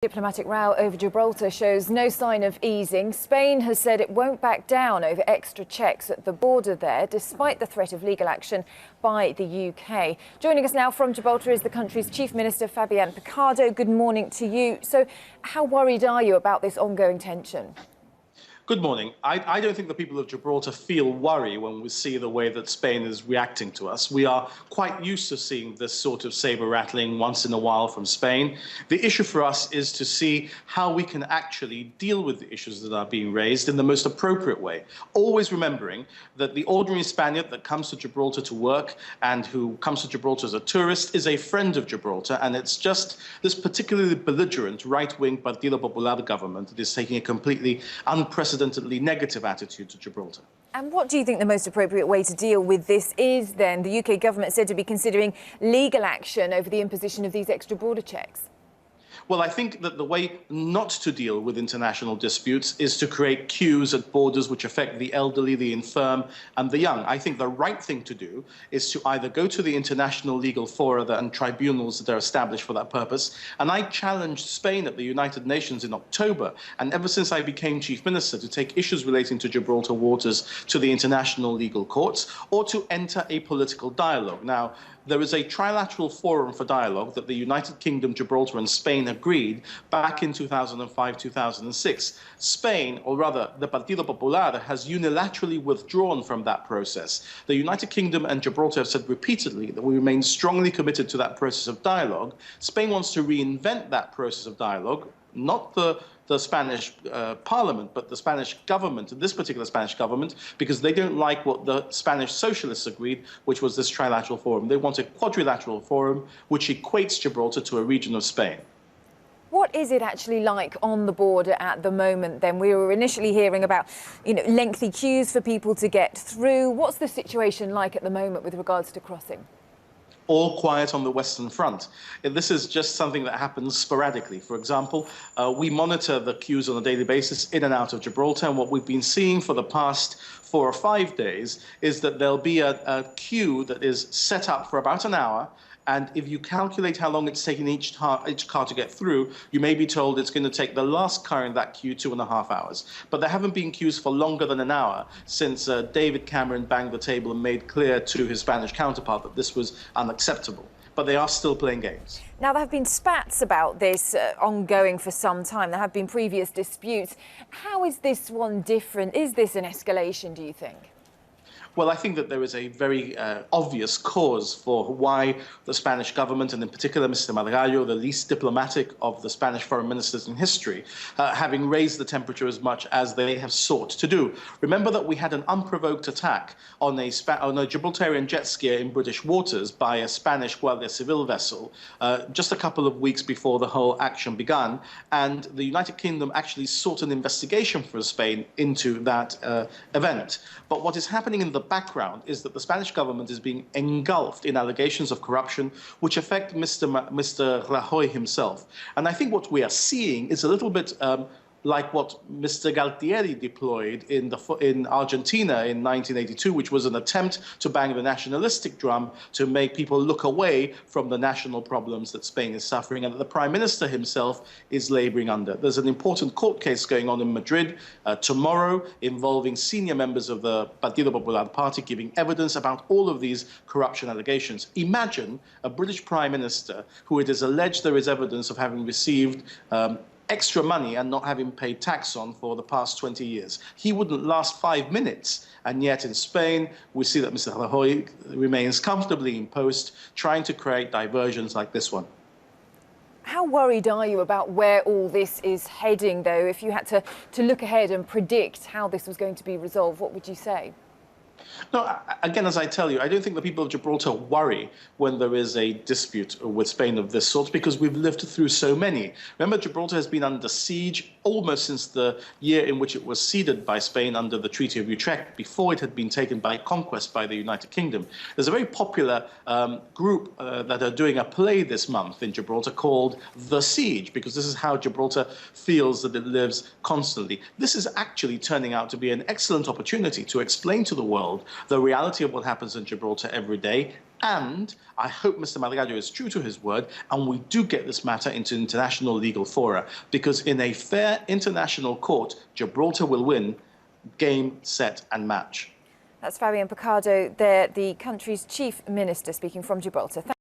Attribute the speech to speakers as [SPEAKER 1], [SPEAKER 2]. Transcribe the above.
[SPEAKER 1] Diplomatic row over Gibraltar shows no sign of easing. Spain has said it won't back down over extra checks at the border there, despite the threat of legal action by the UK. Joining us now from Gibraltar is the country's Chief Minister, Fabian Picardo. Good morning to you. So, how worried are you about this ongoing tension?
[SPEAKER 2] Good morning. I don't think the people of Gibraltar feel worry when we see the way that Spain is reacting to us. We are quite used to seeing this sort of saber rattling once in a while from Spain. The issue for us is to see how we can actually deal with the issues that are being raised in the most appropriate way. Always remembering that the ordinary Spaniard that comes to Gibraltar to work and who comes to Gibraltar as a tourist is a friend of Gibraltar, and it's just this particularly belligerent right-wing Partido Popular government that is taking a completely unprecedented negative attitude to Gibraltar.
[SPEAKER 1] And what do you think the most appropriate way to deal with this is then? The UK government said to be considering legal action over the imposition of these extra border checks.
[SPEAKER 2] Well, I think that the way not to deal with international disputes is to create queues at borders which affect the elderly, the infirm and the young. I think the right thing to do is to either go to the international legal fora and tribunals that are established for that purpose. And I challenged Spain at the United Nations in October, and ever since I became Chief Minister, to take issues relating to Gibraltar waters to the international legal courts or to enter a political dialogue. Now, there is a trilateral forum for dialogue that the United Kingdom, Gibraltar and Spain agreed back in 2005-2006. Spain, or rather the Partido Popular, has unilaterally withdrawn from that process. The United Kingdom and Gibraltar have said repeatedly that we remain strongly committed to that process of dialogue. Spain wants to reinvent that process of dialogue, not the Spanish parliament, but the Spanish government, this particular Spanish government, because they don't like what the Spanish socialists agreed, which was this trilateral forum. They want a quadrilateral forum, which equates Gibraltar to a region of Spain.
[SPEAKER 1] What is it actually like on the border at the moment then? We were initially hearing about, lengthy queues for people to get through. What's the situation like at the moment with regards to crossing?
[SPEAKER 2] All quiet on the Western Front. This is just something that happens sporadically. For example, we monitor the queues on a daily basis in and out of Gibraltar, and what we've been seeing for the past 4 or 5 days is that there'll be a queue that is set up for about an hour, and if you calculate how long it's taking each car to get through, you may be told it's going to take the last car in that queue 2.5 hours. But there haven't been queues for longer than an hour since David Cameron banged the table and made clear to his Spanish counterpart that this was unacceptable. But they are still playing games.
[SPEAKER 1] Now, there have been spats about this ongoing for some time. There have been previous disputes. How is this one different? Is this an escalation, do you think?
[SPEAKER 2] Well, I think that there is a very obvious cause for why the Spanish government, and in particular Mr Mariano, the least diplomatic of the Spanish foreign ministers in history, having raised the temperature as much as they have sought to do. Remember that we had an unprovoked attack on a Gibraltarian jet skier in British waters by a Spanish Guardia Civil vessel just a couple of weeks before the whole action began, and the United Kingdom actually sought an investigation for Spain into that event. But what is happening in the background is that the Spanish government is being engulfed in allegations of corruption which affect Mr Rajoy himself. And I think what we are seeing is a little bit like what Mr Galtieri deployed in Argentina in 1982, which was an attempt to bang the nationalistic drum to make people look away from the national problems that Spain is suffering and that the Prime Minister himself is labouring under. There's an important court case going on in Madrid tomorrow involving senior members of the Partido Popular Party giving evidence about all of these corruption allegations. Imagine a British Prime Minister who it is alleged there is evidence of having received extra money and not having paid tax on for the past 20 years. He wouldn't last 5 minutes. And yet in Spain, we see that Mr Rajoy remains comfortably in post, trying to create diversions like this one.
[SPEAKER 1] How worried are you about where all this is heading, though? If you had to look ahead and predict how this was going to be resolved, what would you say?
[SPEAKER 2] No, again, as I tell you, I don't think the people of Gibraltar worry when there is a dispute with Spain of this sort, because we've lived through so many. Remember, Gibraltar has been under siege almost since the year in which it was ceded by Spain under the Treaty of Utrecht, before it had been taken by conquest by the United Kingdom. There's a very popular group that are doing a play this month in Gibraltar called The Siege, because this is how Gibraltar feels that it lives constantly. This is actually turning out to be an excellent opportunity to explain to the world world, the reality of what happens in Gibraltar every day. And I hope Mr Rajoy is true to his word and we do get this matter into international legal fora, because in a fair international court, Gibraltar will win game, set and match.
[SPEAKER 1] That's Fabian Picardo, the country's Chief Minister, speaking from Gibraltar.